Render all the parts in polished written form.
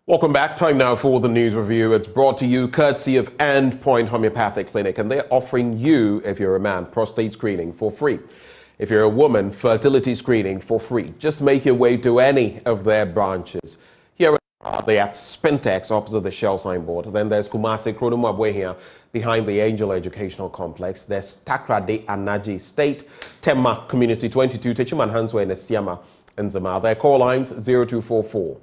Welcome back. Time now for the news review. It's brought to you courtesy of Endpoint Homeopathic Clinic, and they're offering you, if you're a man, prostate screening for free. If you're a woman, fertility screening for free. Just make your way to any of their branches. Here they at Spintex opposite the Shell signboard. Then there's Kumasi Kronumabwe here behind the Angel Educational Complex. There's Takrade Anaji State, Tema Community 22, Techiman Hanswe and Siama and Zama. Their call lines 0244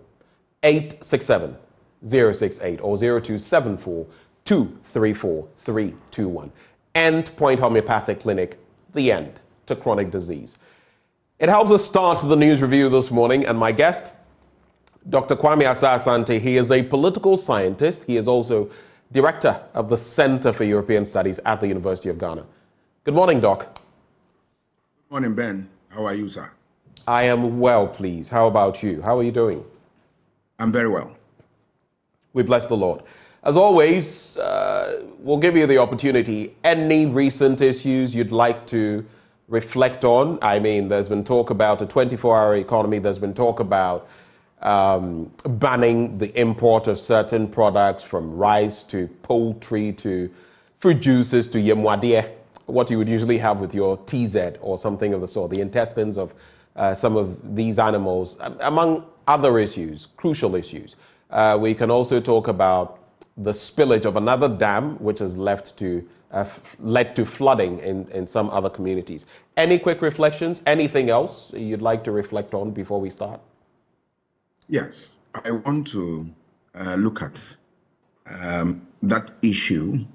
867 068 or 0274 234 321. Endpoint Homeopathic Clinic, the end to chronic disease. It helps us start the news review this morning, and my guest, Dr. Kwame Asah-Asante, he is a political scientist. He is also director of the Center for European Studies at the University of Ghana. Good morning, Doc. Good morning, Ben. How are you, sir? I am well, please. How about you? How are you doing? I'm very well. We bless the Lord. As always, we'll give you the opportunity. Any recent issues you'd like to reflect on? I mean, there's been talk about a 24-hour economy. There's been talk about banning the import of certain products, from rice to poultry to fruit juices to yemwadie, what you would usually have with your TZ or something of the sort, the intestines of some of these animals, among other issues, crucial issues. We can also talk about the spillage of another dam, which has led to flooding in some other communities. Any quick reflections? Anything else you'd like to reflect on before we start? Yes, I want to look at that issue,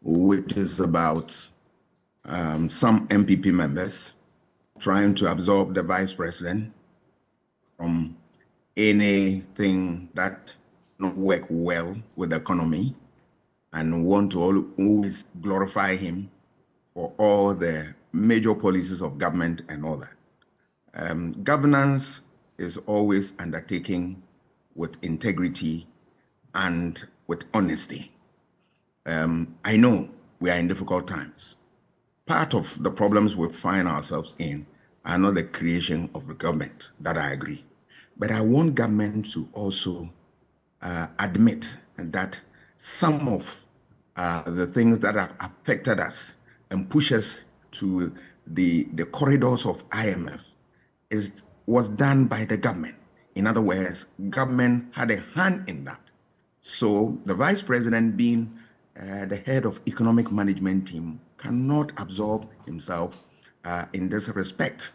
which is about some MPP members trying to absorb the vice president from anything that not work well with the economy, and want to always glorify him for all the major policies of government and all that. Governance is always undertaken with integrity and with honesty. I know we are in difficult times. Part of the problems we find ourselves in are not the creation of the government, that I agree. But I want government to also admit that some of the things that have affected us and push us to the corridors of IMF was done by the government. In other words, government had a hand in that. So the vice president, being the head of economic management team, cannot absorb himself in this respect.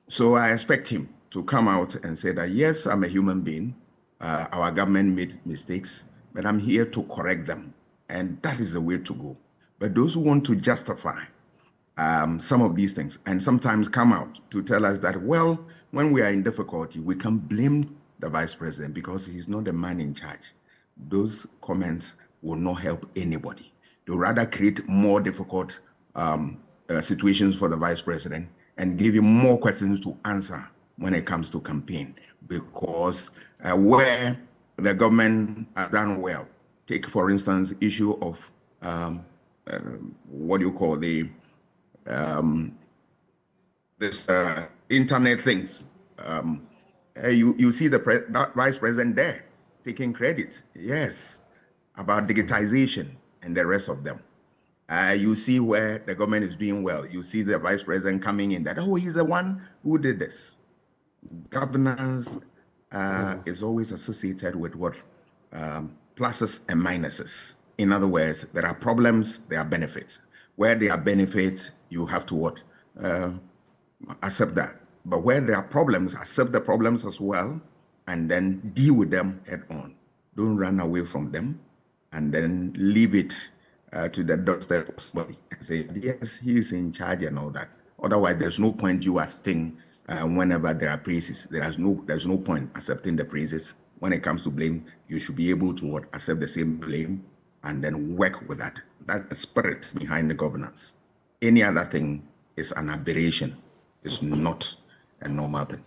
So I expect him to come out and say that, yes, I'm a human being. Our government made mistakes, but I'm here to correct them. And that is the way to go. But those who want to justify some of these things and sometimes come out to tell us that, well, when we are in difficulty, we can blame the vice president because he's not the man in charge. Those comments will not help anybody. They rather create more difficult situations for the vice president and give him more questions to answer when it comes to campaign, because where the government has done well, take for instance issue of what you call the internet things. You see that vice president there taking credit, yes, about digitization and the rest of them. You see where the government is doing well. You see the vice president coming in that, oh, he's the one who did this. Governance is always associated with what? Pluses and minuses. In other words, there are problems, there are benefits. Where there are benefits, you have to what? Accept that. But where there are problems, accept the problems as well, and then deal with them head on. Don't run away from them, and then leave it to the doorstep of somebody and say, yes, he is in charge and all that. Otherwise, there's no point you asking whenever there are praises. There's no point accepting the praises. When it comes to blame, you should be able to accept the same blame and then work with that. That's the spirit behind the governance. Any other thing is an aberration. It's not a normal thing.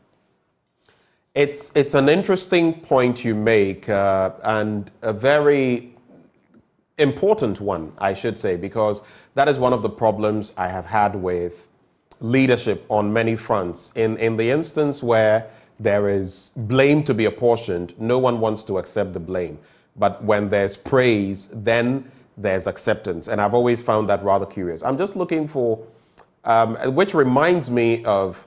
It's an interesting point you make, and a very important one, I should say, because that is one of the problems I have had with leadership on many fronts. In the instance where there is blame to be apportioned, no one wants to accept the blame. But when there's praise, then there's acceptance. And I've always found that rather curious. I'm just looking for, which reminds me of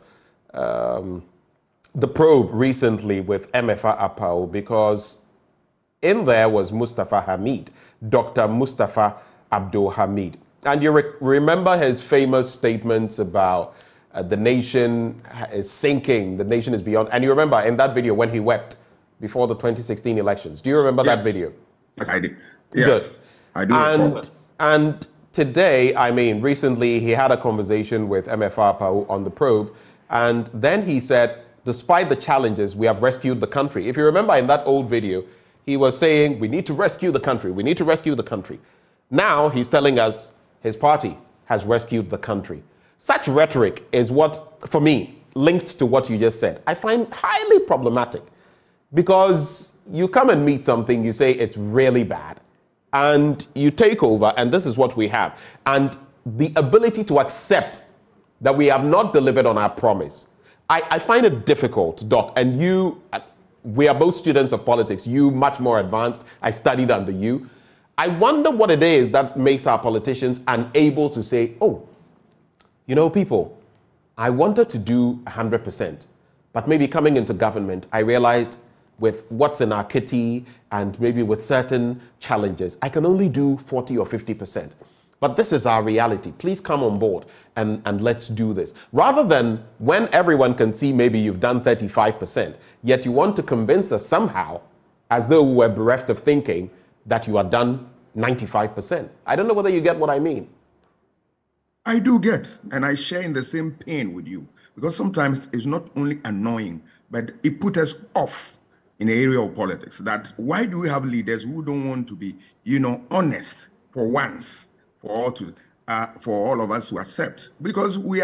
the probe recently with MFA Apao, because in there was Mustafa Hamid, Dr. Mustafa Abdul Hamid. And you remember his famous statements about the nation is sinking, the nation is beyond. And you remember in that video when he wept before the 2016 elections. Do you remember that video? Yes, I did. Yes, I do. And today, I mean, recently he had a conversation with MFA Apao on the probe. And then he said, despite the challenges, we have rescued the country. If you remember in that old video, he was saying, we need to rescue the country. We need to rescue the country. Now he's telling us his party has rescued the country. Such rhetoric is what, for me, linked to what you just said, I find highly problematic, because you come and meet something, you say it's really bad, and you take over, and this is what we have. And the ability to accept that we have not delivered on our promise. I find it difficult, Doc, and we are both students of politics. You much more advanced. I studied under you. I wonder what it is that makes our politicians unable to say, oh, you know, people, I wanted to do 100%, but maybe coming into government, I realized with what's in our kitty and maybe with certain challenges, I can only do 40 or 50%. But this is our reality. Please come on board and let's do this. Rather than when everyone can see maybe you've done 35%, yet you want to convince us somehow, as though we were bereft of thinking, that you are done 95%. I don't know whether you get what I mean. I do get, and I share in the same pain with you, because sometimes it's not only annoying, but it puts us off in the area of politics. That why do we have leaders who don't want to be, honest for once, for all of us to accept? Because we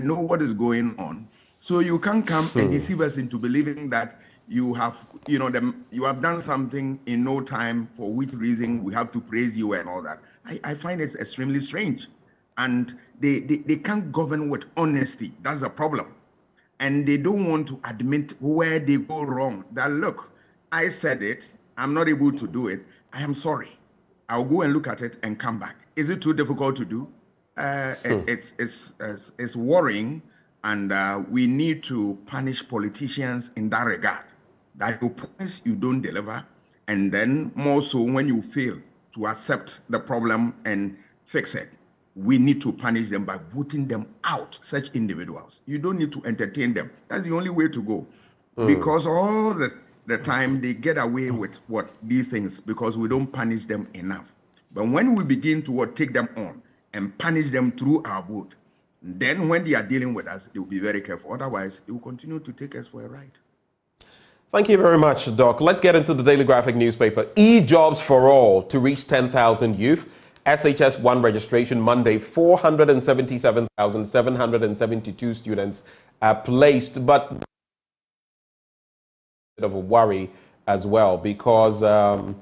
know what is going on, so you can't come and deceive us into believing that you have, you have done something in no time, for which reason we have to praise you and all that. I find it extremely strange. And they can't govern with honesty. That's the problem. And they don't want to admit where they go wrong. That, look, I said it, I'm not able to do it, I am sorry. I'll go and look at it and come back. Is it too difficult to do? It's worrying, and we need to punish politicians in that regard. That you promise, you don't deliver, and then more so when you fail to accept the problem and fix it, we need to punish them by voting them out, such individuals. You don't need to entertain them. That's the only way to go. Because all the time they get away with these things, because we don't punish them enough. But when we begin to take them on and punish them through our vote, then when they are dealing with us, they will be very careful. Otherwise, they will continue to take us for a ride. Thank you very much, Doc. Let's get into the Daily Graphic newspaper. E-jobs for all to reach 10,000 youth. SHS1 registration Monday, 477,772 students placed, but a bit of a worry as well, because I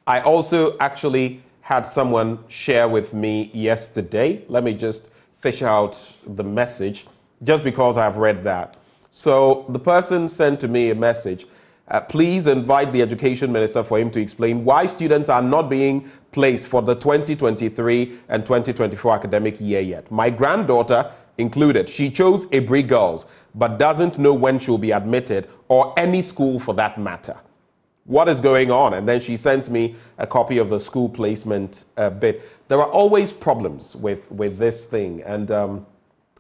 also actually had someone share with me yesterday. Let me just fish out the message, just because I've read that. So the person sent to me a message. Please invite the education minister for him to explain why students are not being placed for the 2023 and 2024 academic year yet. My granddaughter included. She chose Abri Girls, but doesn't know when she'll be admitted, or any school for that matter. What is going on? And then she sent me a copy of the school placement bit. There are always problems with this thing, and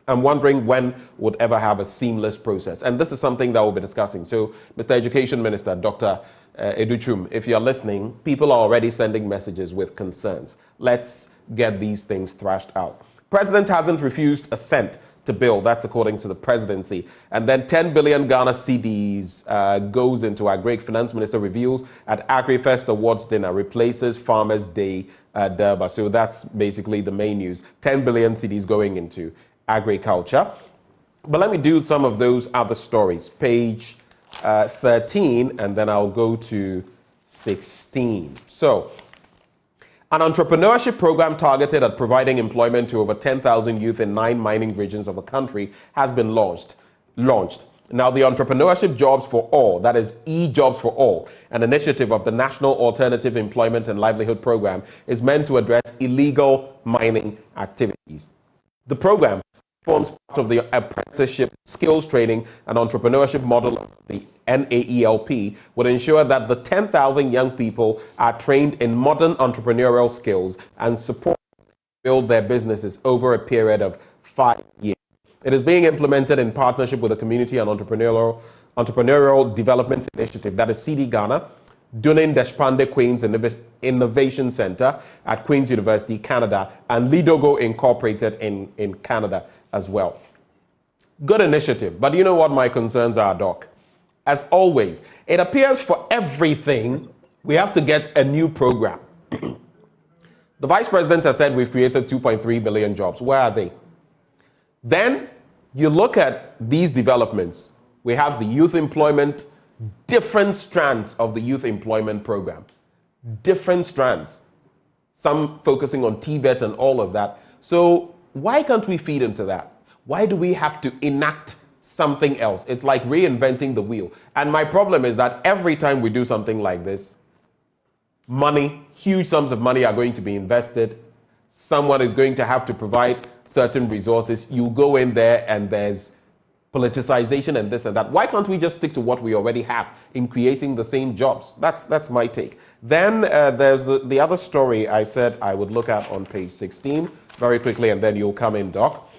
I'm wondering when would ever have a seamless process. And this is something that we'll be discussing. So, Mr. Education Minister, Dr. Educhum, if you're listening, people are already sending messages with concerns. Let's get these things thrashed out. President hasn't refused a cent to bill. That's according to the presidency. And then 10 billion Ghana cedis goes into Agri. Finance Minister reveals at AgriFest Awards dinner replaces Farmers' Day Durbar. So that's basically the main news. 10 billion cedis going into agriculture. But let me do some of those other stories. Page 13, and then I'll go to 16. So, an entrepreneurship program targeted at providing employment to over 10,000 youth in 9 mining regions of the country has been launched. launched. Now, the Entrepreneurship Jobs for All, that is E-Jobs for All, an initiative of the National Alternative Employment and Livelihood Program, is meant to address illegal mining activities. The program forms part of the apprenticeship, skills training, and entrepreneurship model of the NAELP, would ensure that the 10,000 young people are trained in modern entrepreneurial skills and support build their businesses over a period of 5 years. It is being implemented in partnership with the Community and Entrepreneurial Development Initiative, that is CD Ghana, Dunin Deshpande Queen's Innovation Center at Queen's University, Canada, and Lidogo Incorporated in Canada as well. Good initiative, but you know what my concerns are, Doc? As always, it appears for everything, we have to get a new program. The Vice President has said we've created 2.3 billion jobs. Where are they? Then you look at these developments. We have the youth employment, different strands of the youth employment program. Different strands. Some focusing on TVET and all of that. So why can't we feed into that? Why do we have to enact something else? It's like reinventing the wheel. And my problem is that every time we do something like this, money, huge sums of money are going to be invested. Someone is going to have to provide certain resources. You go in there and there's politicization and this and that. Why can't we just stick to what we already have in creating the same jobs? That's my take. Then there's the other story I said I would look at on page 16 very quickly, and then you'll come in, Doc.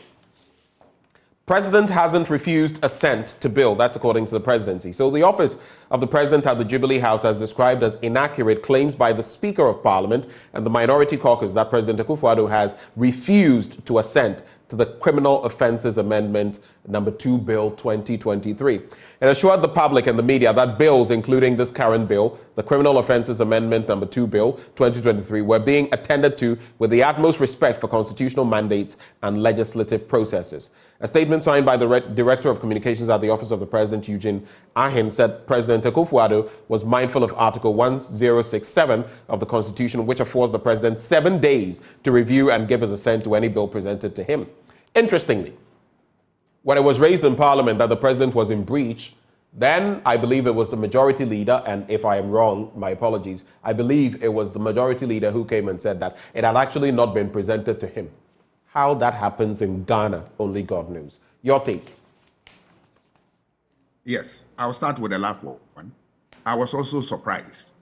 President hasn't refused assent to bill. That's according to the presidency. So the office of the president at the Jubilee House has described as inaccurate claims by the Speaker of Parliament and the minority caucus that President Akufo-Addo has refused to assent to the Criminal Offences Amendment number 2 Bill 2023. It assured the public and the media that bills, including this current bill, the Criminal Offences Amendment number 2 Bill 2023, were being attended to with the utmost respect for constitutional mandates and legislative processes. A statement signed by the Director of Communications at the Office of the President, Eugene Ahin, said President Akufo-Addo was mindful of Article 1067 of the Constitution, which affords the President 7 days to review and give his assent to any bill presented to him. Interestingly, when it was raised in Parliament that the President was in breach, then I believe it was the Majority Leader, and if I am wrong, my apologies, I believe it was the Majority Leader who came and said that it had actually not been presented to him. How that happens in Ghana, only God knows. Your take. Yes, I'll start with the last one. I was also surprised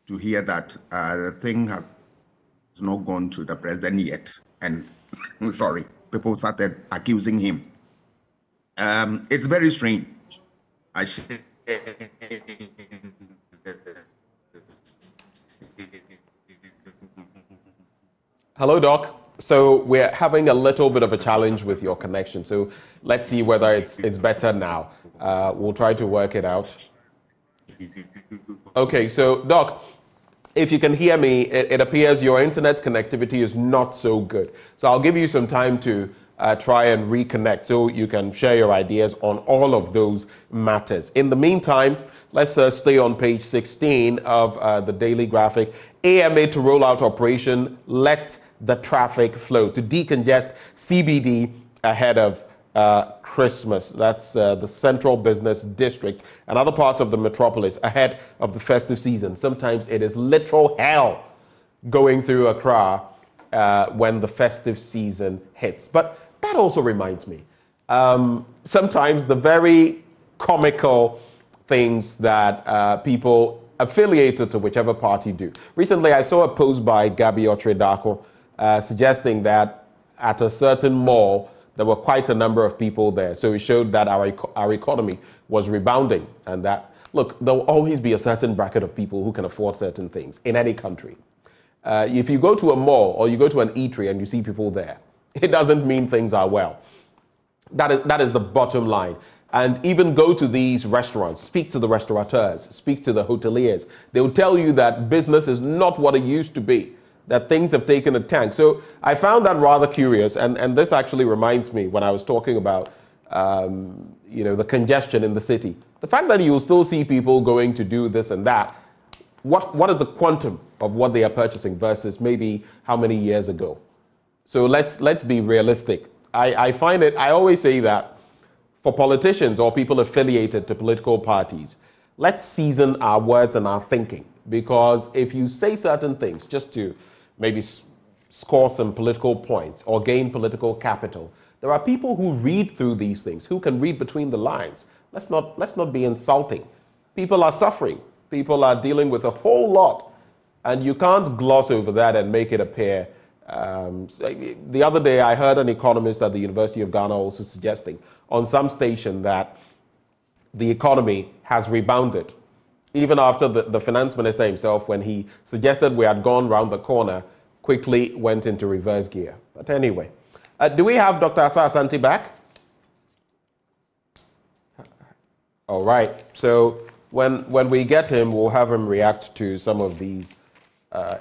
to hear that the thing has not gone to the president yet. And, sorry, people started accusing him. It's very strange. Hello, Doc. So we're having a little bit of a challenge with your connection. So let's see whether it's better now. We'll try to work it out. Okay, so Doc, if you can hear me, it appears your internet connectivity is not so good. So I'll give you some time to try and reconnect so you can share your ideas on all of those matters. In the meantime, let's stay on page 16 of the Daily Graphic. AMA to roll out Operation Let the Traffic Flow to decongest CBD ahead of Christmas. That's the Central Business District and other parts of the metropolis ahead of the festive season. Sometimes it is literal hell going through Accra when the festive season hits. But that also reminds me, sometimes the very comical things that people affiliated to whichever party do. Recently, I saw a post by Gabi Otredako suggesting that at a certain mall, there were quite a number of people there. So it showed that our economy was rebounding and that, look, there will always be a certain bracket of people who can afford certain things in any country. If you go to a mall or you go to an eatery and you see people there, it doesn't mean things are well. That is the bottom line. And even go to these restaurants, speak to the restaurateurs, speak to the hoteliers. They'll tell you that business is not what it used to be, that things have taken a tank. So I found that rather curious, and this actually reminds me when I was talking about the congestion in the city. The fact that you will still see people going to do this and that, what is the quantum of what they are purchasing versus maybe how many years ago? So let's be realistic. I find it, I always say that for politicians or people affiliated to political parties, let's season our words and our thinking. Because if you say certain things just to maybe score some political points or gain political capital, there are people who read through these things, who can read between the lines. Let's not be insulting. People are suffering. People are dealing with a whole lot. And you can't gloss over that and make it appear. The other day, I heard an economist at the University of Ghana also suggesting on some station that the economy has rebounded. Even after the finance minister himself, when he suggested we had gone round the corner, quickly went into reverse gear. But anyway, do we have Dr. Asa Asante back? All right. So when we get him, we'll have him react to some of these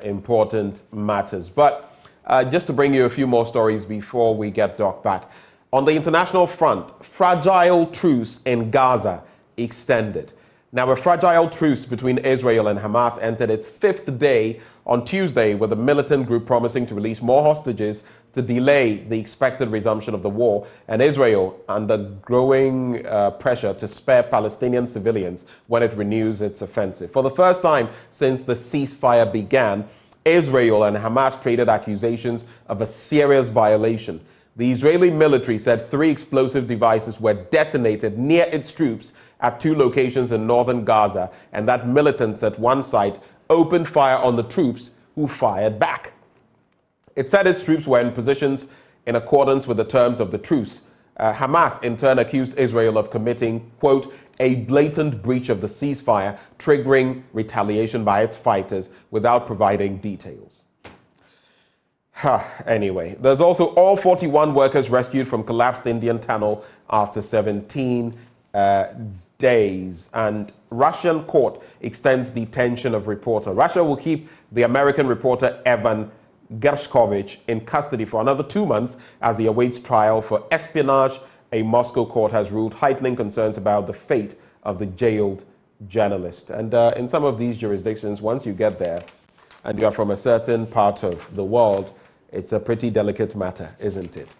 important matters. But just to bring you a few more stories before we get Doc back. On the international front, fragile truce in Gaza extended. Now, a fragile truce between Israel and Hamas entered its fifth day on Tuesday, with the militant group promising to release more hostages to delay the expected resumption of the war, and Israel under growing pressure to spare Palestinian civilians when it renews its offensive. For the first time since the ceasefire began, Israel and Hamas traded accusations of a serious violation. The Israeli military said 3 explosive devices were detonated near its troops at 2 locations in northern Gaza, and that militants at one site opened fire on the troops, who fired back. It said its troops were in positions in accordance with the terms of the truce. Hamas in turn accused Israel of committing, quote, a blatant breach of the ceasefire, triggering retaliation by its fighters without providing details. Anyway, there's also all 41 workers rescued from collapsed Indian tunnel after 17 days. And Russian court extends detention of reporter. Russia will keep the American reporter Evan Gershkovich in custody for another 2 months as he awaits trial for espionage. A Moscow court has ruled, heightening concerns about the fate of the jailed journalist. And in some of these jurisdictions, once you get there and you are from a certain part of the world, it's a pretty delicate matter, isn't it?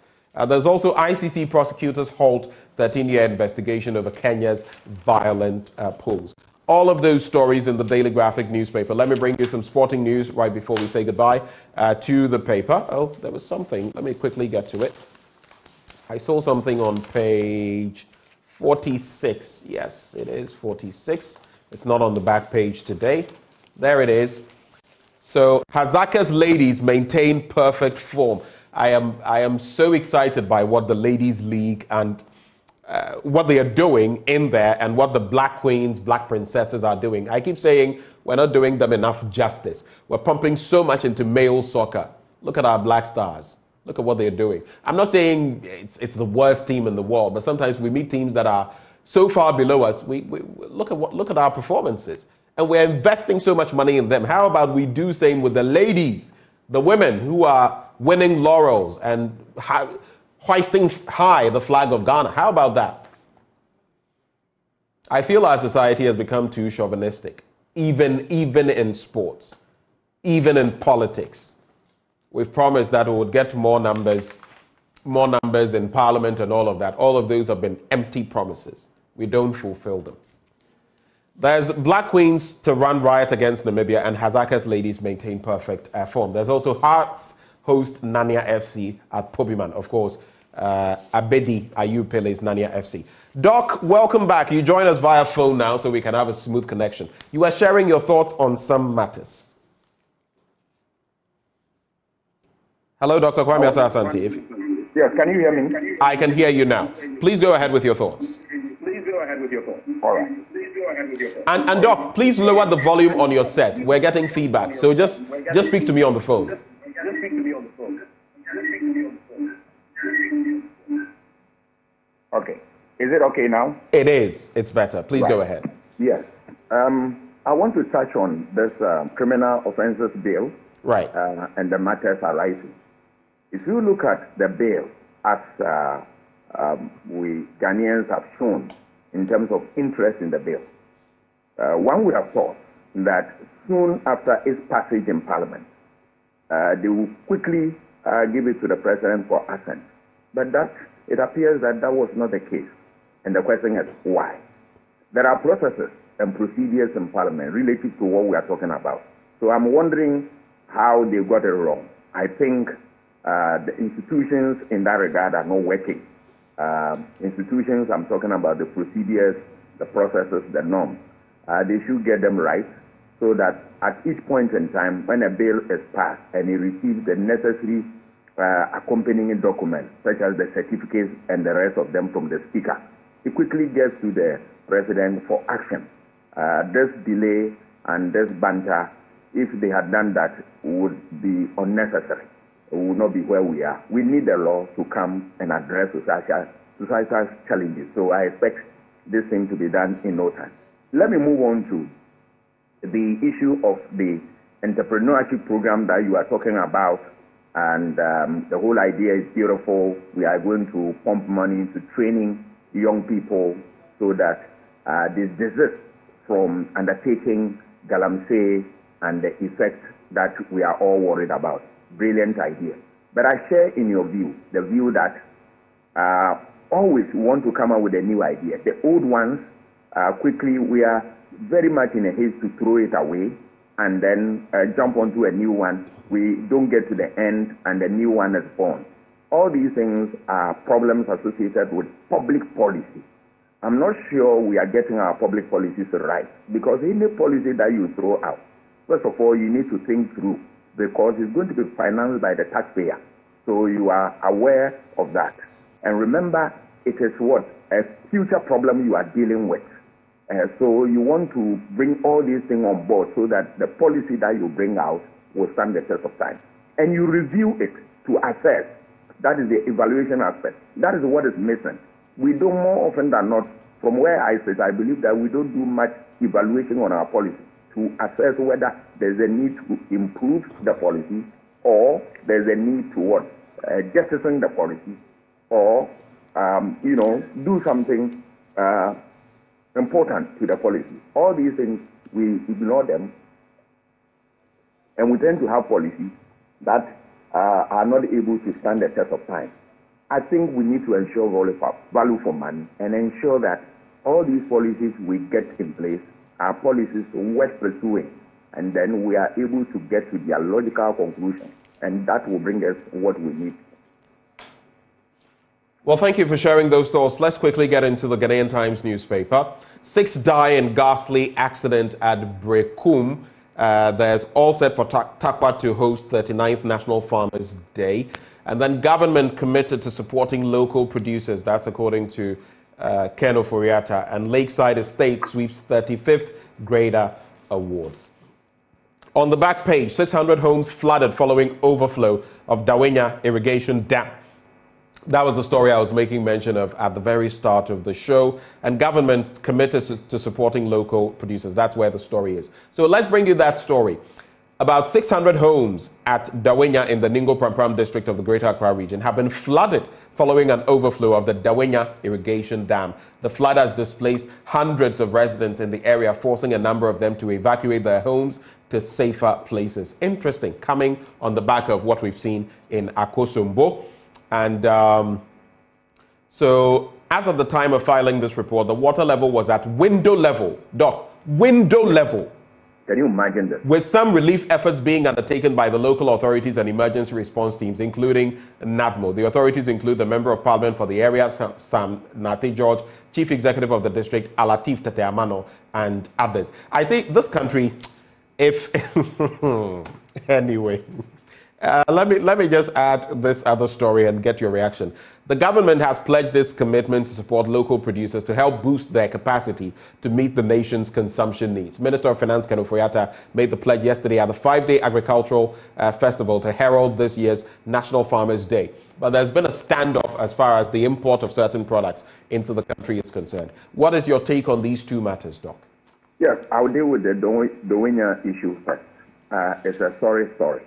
There's also ICC prosecutors halt 13-year investigation over Kenya's violent pulls. All of those stories in the Daily Graphic newspaper. Let me bring you some sporting news right before we say goodbye to the paper. Oh, there was something. Let me quickly get to it. I saw something on page 46. Yes, it is 46. It's not on the back page today. There it is. So, Hazaka's ladies maintain perfect form. I am so excited by what the Ladies League and what they are doing in there, and what the Black Queens, Black Princesses are doing. I keep saying we're not doing them enough justice. We're pumping so much into male soccer. Look at our Black Stars. Look at what they're doing. I'm not saying it's the worst team in the world, but sometimes we meet teams that are so far below us. We look at our performances, and we're investing so much money in them. How about we do same with the ladies, the women who are winning laurels and hoisting high the flag of Ghana? How about that? I feel our society has become too chauvinistic, even in sports, even in politics. We've promised that we would get more numbers in parliament and all of that. All of those have been empty promises. We don't fulfill them. There's Black Queens to run riot against Namibia, and Hazaka's ladies maintain perfect form. There's also Hearts host Nanya FC at Pobiman. Of course, Abedi Ayu Pele's Nanya FC. Doc, welcome back. You join us via phone now so we can have a smooth connection. You are sharing your thoughts on some matters. Hello, Dr. Kwame Asante. Yes, can you hear me? I can hear you now. Please go ahead with your thoughts. All right. And Doc, please lower the volume on your set. We're getting feedback. So just speak to me on the phone. Okay. Is it okay now? It is. It's better. Please go ahead. Yes. I want to touch on this criminal offences bill. Right. And the matters arising. If you look at the bill, as we Ghanaians have shown in terms of interest in the bill, one would have thought that soon after its passage in Parliament, they will quickly give it to the President for assent. But it appears that was not the case. And the question is, why? There are processes and procedures in Parliament related to what we are talking about. So I'm wondering how they got it wrong. I think the institutions in that regard are not working. Institutions, I'm talking about the procedures, the processes, the norms. They should get them right so that at each point in time, when a bill is passed and it receives the necessary accompanying documents, such as the certificates and the rest of them from the Speaker, it quickly gets to the President for action. This delay and this banter, if they had done that, would be unnecessary. We would not be where we are. We need the law to come and address societal challenges. So I expect this thing to be done in no time. Let me move on to the issue of the entrepreneurship program that you are talking about. And the whole idea is beautiful. We are going to pump money into training young people so that they desist from undertaking galamsey and the effect that we are all worried about. Brilliant idea. But I share in your view, the view that always want to come up with a new idea. The old ones, quickly, we are very much in a haste to throw it away and then jump onto a new one. We don't get to the end and the new one is born. All these things are problems associated with public policy. I'm not sure we are getting our public policies right, because any policy that you throw out, first of all, you need to think through, because it's going to be financed by the taxpayer. So you are aware of that. And remember, it is what? A future problem you are dealing with. So you want to bring all these things on board so that the policy that you bring out will stand the test of time. And you review it to assess. That is the evaluation aspect. That is what is missing. We do more often than not, from where I sit, I believe that we don't do much evaluation on our policy to assess whether there's a need to improve the policy or there's a need to what? Jettison the policy or, do something important to the policy. All these things, we ignore them, and we tend to have policies that are not able to stand the test of time. I think we need to ensure value for money and ensure that all these policies we get in place are policies worth pursuing, and then we are able to get to their logical conclusion, and that will bring us what we need. Well, thank you for sharing those thoughts. Let's quickly get into the Ghanaian Times newspaper. 6 die in ghastly accident at Brekum. There's all set for Takwa to host 39th National Farmers Day. And then government committed to supporting local producers. That's according to Ken Oforiatta. And Lakeside Estate sweeps 35th Grader Awards. On the back page, 600 homes flooded following overflow of Dawenya Irrigation Dam. That was the story I was making mention of at the very start of the show. And government committed to supporting local producers. That's where the story is. So let's bring you that story. About 600 homes at Dawenya in the Ningo Prampram district of the Greater Accra region have been flooded following an overflow of the Dawenya Irrigation Dam. The flood has displaced hundreds of residents in the area, forcing a number of them to evacuate their homes to safer places. Interesting, coming on the back of what we've seen in Akosombo. And so as of the time of filing this report, the water level was at window level. Doc, window level. Can you imagine this? With some relief efforts being undertaken by the local authorities and emergency response teams, including NADMO. The authorities include the Member of Parliament for the area, Sam Nate George, Chief Executive of the district, Alatif Tete Amano, and others. I say this country, if... anyway... let me just add this other story and get your reaction. The government has pledged its commitment to support local producers to help boost their capacity to meet the nation's consumption needs. Minister of Finance Ken Oforiatta made the pledge yesterday at the 5-day agricultural festival to herald this year's National Farmers Day. But there's been a standoff as far as the import of certain products into the country is concerned. What is your take on these two matters, Doc? Yes, I'll deal with the Dawenya issue first. It's a sorry story.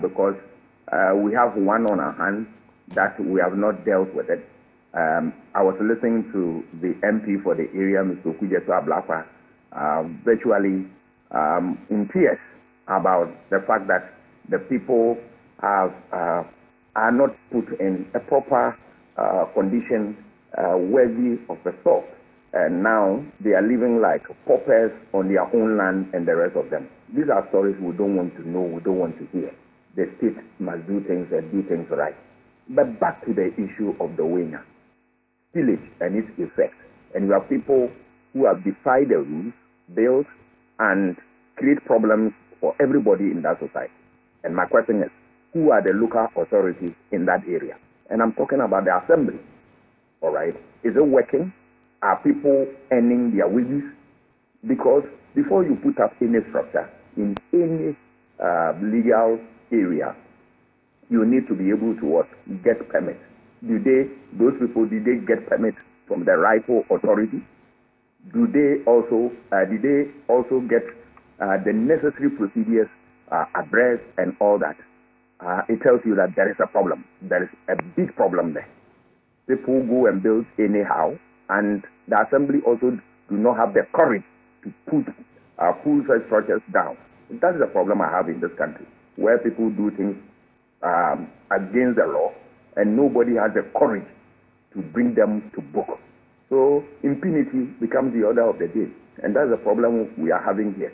Because we have one on our hands that we have not dealt with it. I was listening to the MP for the area, Mr. Kujeto Ablakwa, virtually in tears about the fact that the people are not put in a proper condition worthy of a thought. And now they are living like paupers on their own land and the rest of them. These are stories we don't want to know, we don't want to hear. The state must do things and do things right. But back to the issue of the winner, spillage and its effect. And you have people who have defied the rules, built, and create problems for everybody in that society. And my question is, who are the local authorities in that area? And I'm talking about the assembly. All right? Is it working? Are people earning their wages? Because before you put up any structure in any legal area, you need to be able to what? Get permits. Those people, did they get permits from the rightful authority? Did they also get the necessary procedures addressed and all that? It tells you that there is a problem. There is a big problem there. People go and build anyhow, and the assembly also do not have the courage to put full such structures down. That is the problem I have in this country, where people do things against the law, and nobody has the courage to bring them to book. So impunity becomes the order of the day, and that's the problem we are having here.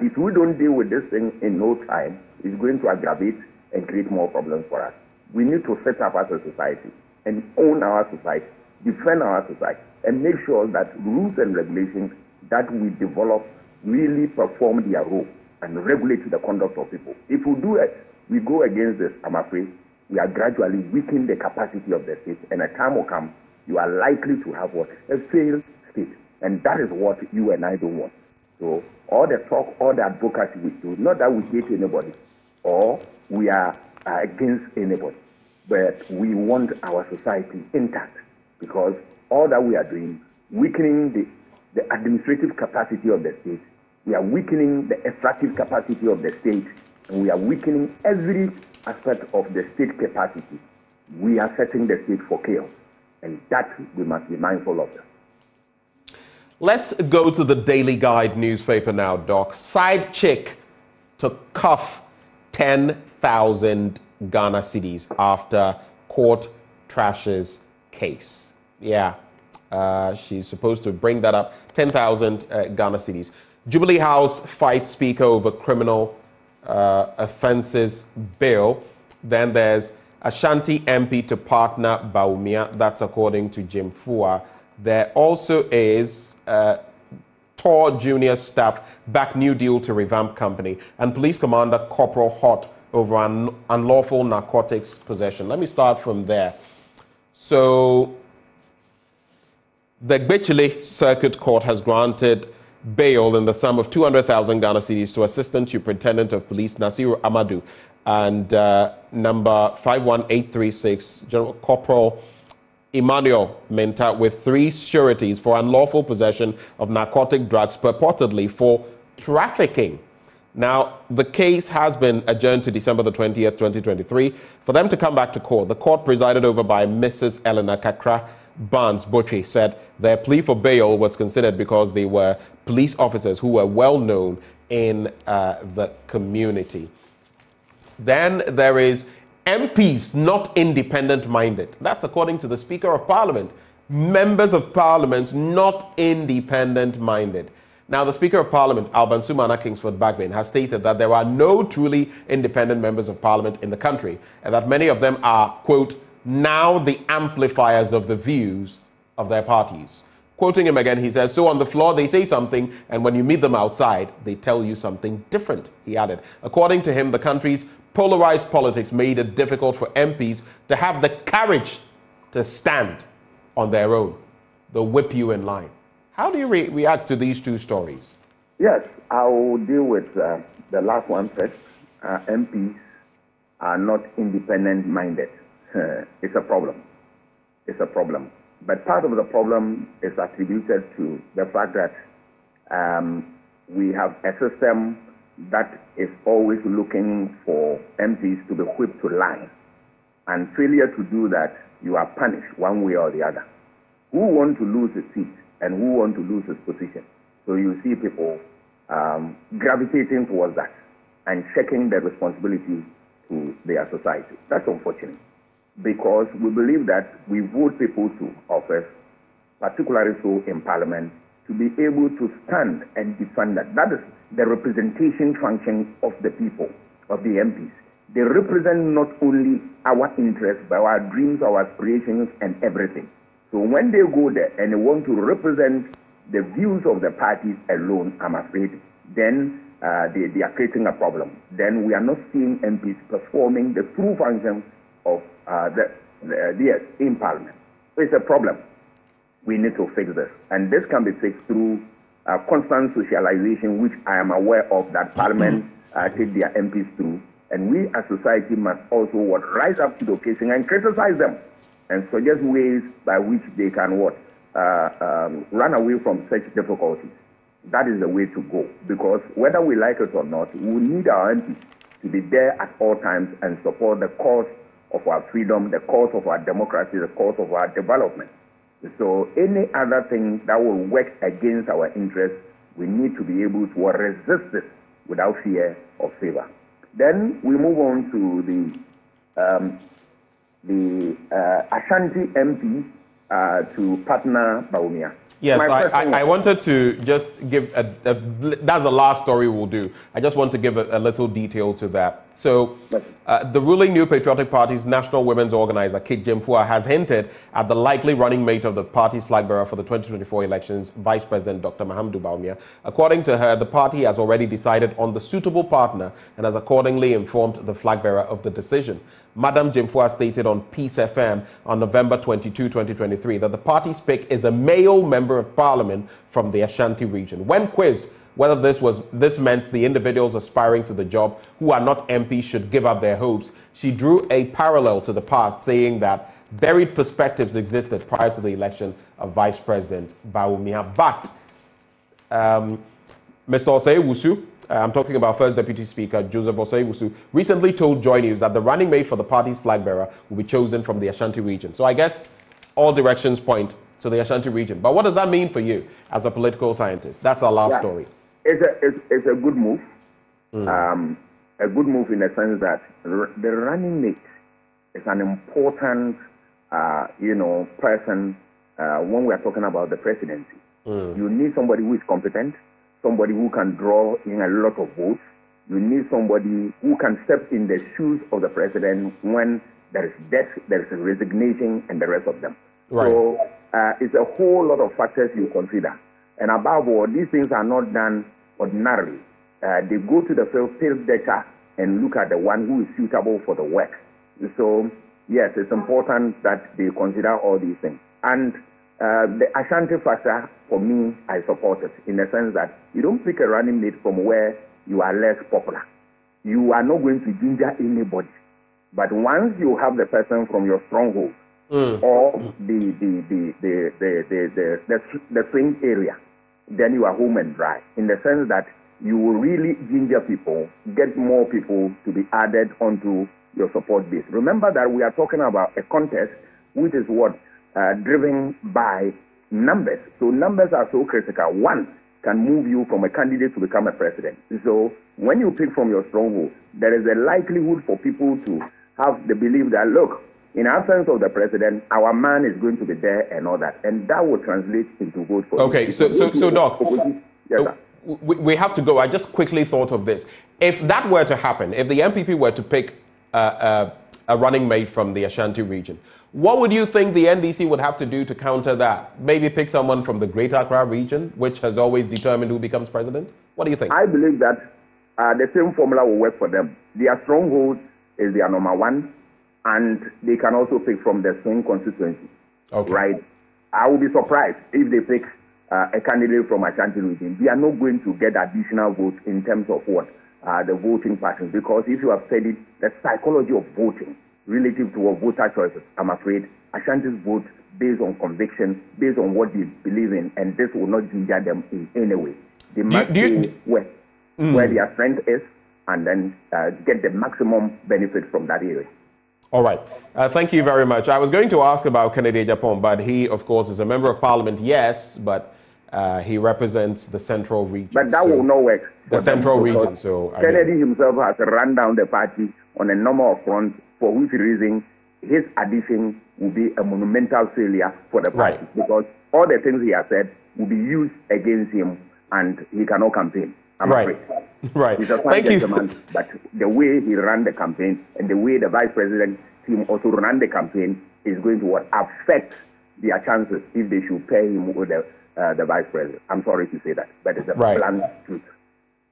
If we don't deal with this thing in no time, it's going to aggravate and create more problems for us. We need to set up as a society and own our society, defend our society, and make sure that rules and regulations that we develop really perform their role and regulate the conduct of people. If we do it, we go against this, I'm afraid, we are gradually weakening the capacity of the state, and a time will come, you are likely to have what? A failed state. And that is what you and I don't want. So all the talk, all the advocacy we do, not that we hate anybody or we are against anybody, but we want our society intact, because all that we are doing, weakening the administrative capacity of the state, we are weakening the extractive capacity of the state, and we are weakening every aspect of the state capacity. We are setting the state for chaos, and that we must be mindful of. Let's go to the Daily Guide newspaper now, Doc. Side chick to cuff 10,000 Ghana cedis after court trashes case. Yeah, she's supposed to bring that up. 10,000 Ghana cedis. Jubilee House fights Speaker over criminal offences bill. Then there's Ashanti MP to partner Baumia. That's according to Jim Fua. There also is TOR junior staff back new deal to revamp company, and police commander Corporal hot over unlawful narcotics possession. Let me start from there. So the Gbechile Circuit Court has granted bail in the sum of 200,000 Ghana cedis to Assistant Superintendent of Police Nasiru Amadou and number 51836 General Corporal Emmanuel Minta with 3 sureties for unlawful possession of narcotic drugs purportedly for trafficking. Now, the case has been adjourned to December the 20th, 2023, for them to come back to court. The court, presided over by Mrs. Eleanor Kakra Barnes Botche, said their plea for bail was considered because they were police officers who were well known in the community. Then there is MPs not independent-minded. That's according to the Speaker of Parliament. Members of Parliament not independent-minded. Now, the Speaker of Parliament, Alban Sumana Kingsford Bagbin, has stated that there are no truly independent members of Parliament in the country, and that many of them are, quote, now the amplifiers of the views of their parties. Quoting him again, he says, so on the floor they say something, and when you meet them outside, they tell you something different, he added. According to him, the country's polarized politics made it difficult for MPs to have the courage to stand on their own. They'll whip you in line. How do you react to these two stories? Yes, I will deal with the last one first. MPs are not independent-minded. It's a problem. It's a problem. But part of the problem is attributed to the fact that we have a system that is always looking for MPs to be whipped to line. And failure to do that, you are punished one way or the other. Who want to lose a seat and who want to lose his position? So you see people gravitating towards that and checking their responsibility to their society. That's unfortunate. because we believe that we vote people to office, particularly so in Parliament, to be able to stand and defend that. That is the representation function of the people, of the MPs. They represent not only our interests, but our dreams, our aspirations, and everything. So when they go there and they want to represent the views of the parties alone, I'm afraid, then they are creating a problem. Then we are not seeing MPs performing the true function of yes, in Parliament. It's a problem. We need to fix this. And this can be fixed through constant socialization, which I am aware of that Parliament take their MPs through. And we as society must also rise up to the occasion and criticize them and suggest ways by which they can run away from such difficulties. That is the way to go, because whether we like it or not, we need our MPs to be there at all times and support the cause of our freedom, the cause of our democracy, the cause of our development. So any other thing that will work against our interests, we need to be able to resist it without fear or favor. Then we move on to the Ashanti MP to partner Bawumia. Yes, I wanted to just give that's the last story we'll do. I just want to give a little detail to that. So the ruling New Patriotic Party's national women's organizer, Kate Jemfua, has hinted at the likely running mate of the party's flag bearer for the 2024 elections, Vice President Dr. Mahamudu Bawumia. According to her, the party has already decided on the suitable partner and has accordingly informed the flag bearer of the decision. Madam Jemfua stated on Peace FM on November 22, 2023, that the party's pick is a male member of parliament from the Ashanti region. When quizzed whether this meant the individuals aspiring to the job who are not MPs should give up their hopes, she drew a parallel to the past, saying that varied perspectives existed prior to the election of Vice President Bawumia. But Mr. Osei Wusu, I'm talking about First Deputy Speaker Joseph Osei Wusu, recently told JoyNews that the running mate for the party's flag bearer will be chosen from the Ashanti region. So I guess all directions point to the Ashanti region. But what does that mean for you as a political scientist? That's our last story. It's a good move. A good move in the sense that the running mate is an important, person when we are talking about the presidency. You need somebody who is competent, somebody who can draw in a lot of votes. You need somebody who can step in the shoes of the president when there is death, there is a resignation, and the rest of them. Right. So it's a whole lot of factors you consider. And above all, these things are not done ordinarily. They go to the field data and look at the one who is suitable for the work. So, yes, it's important that they consider all these things. And the Ashanti factor, for me, I support it in the sense that you don't pick a running mate from where you are less popular. You are not going to ginger anybody. But once you have the person from your stronghold or the swing area, then you are home and dry. In the sense that you will really ginger people, get more people to be added onto your support base. Remember that we are talking about a contest, which is what driven by numbers. So numbers are so critical. One can move you from a candidate to become a president. So when you pick from your stronghold, there is a likelihood for people to have the belief that, look, in absence of the president, our man is going to be there and all that. And that will translate into vote for Okay, so Doc, yes, we have to go. I just quickly thought of this. If that were to happen, if the MPP were to pick a running mate from the Ashanti region, what would you think the NDC would have to do to counter that? Maybe pick someone from the Greater Accra region, which has always determined who becomes president? What do you think? I believe that the same formula will work for them. Their stronghold is their number one, and they can also pick from the swing constituency. Okay. Right? I will be surprised if they pick a candidate from Ashanti region. They are not going to get additional votes in terms of what? The voting pattern. Because if you have studied the psychology of voting, relative to our voter choices, I'm afraid Ashanti's vote based on conviction, based on what they believe in, and this will not ginger them in any way. They must go where their strength is and then get the maximum benefit from that area. All right. Thank you very much. I was going to ask about Kennedy Japan, but he, of course, is a member of parliament, yes, but he represents the central region. But that will not work. The central region. So Kennedy himself has run down the party on a number of fronts, for which reason his addition will be a monumental failure for the party, because all the things he has said will be used against him and he cannot campaign. I'm afraid. Right. He's a fine gentleman, but the way he ran the campaign and the way the vice president team also ran the campaign is going to affect their chances if they should pair him with the vice president. I'm sorry to say that, but it's a blunt truth.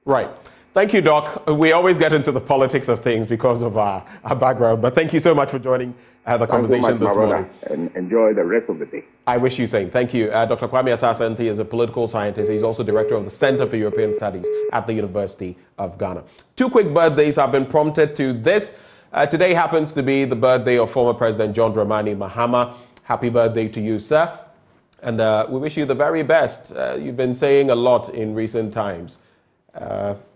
Right. Thank you, Doc. We always get into the politics of things because of our background, but thank you so much for joining the conversation this morning. And enjoy the rest of the day. I wish you same. Thank you. Dr. Kwame Asah-Asante is a political scientist. He's also director of the Center for European Studies at the University of Ghana. 2 quick birthdays have been prompted to this. Today happens to be the birthday of former President John Dramani Mahama. Happy birthday to you, sir. And we wish you the very best. You've been saying a lot in recent times.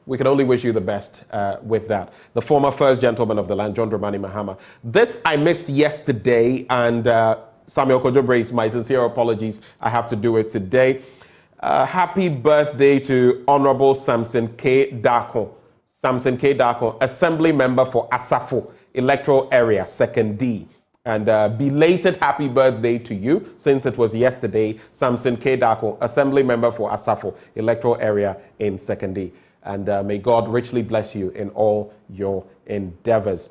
We can only wish you the best with that. The former first gentleman of the land, John Dramani Mahama. This I missed yesterday, and Samuel Kojo Brace, my sincere apologies. I have to do it today. Happy birthday to Honorable Samson K. Darko. Samson K. Darko, Assembly Member for Asafo, Electoral Area, 2nd D. And belated happy birthday to you, since it was yesterday, Samson K. Darko, Assembly Member for Asafo, Electoral Area in 2nd D. And may God richly bless you in all your endeavors.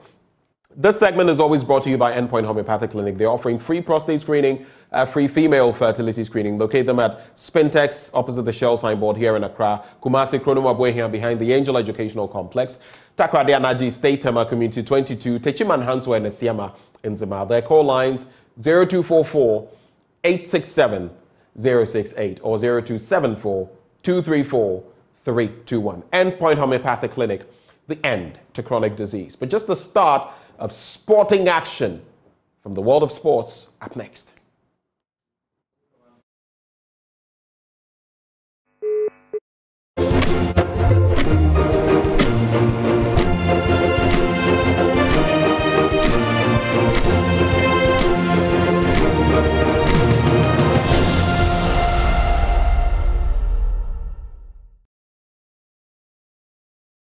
This segment is always brought to you by Endpoint Homeopathic Clinic. They're offering free prostate screening, free female fertility screening. Locate them at Spintex, opposite the Shell signboard here in Accra. Kumasi Kronoma here behind the Angel Educational Complex. Takrade Anaji State Tema Community 22. Techiman Hanswa and Siama in Zima. Their call lines 0244 867 068 or 0274 234 321. Endpoint Homeopathic Clinic, the end to chronic disease. But just the start of sporting action from the world of sports up next.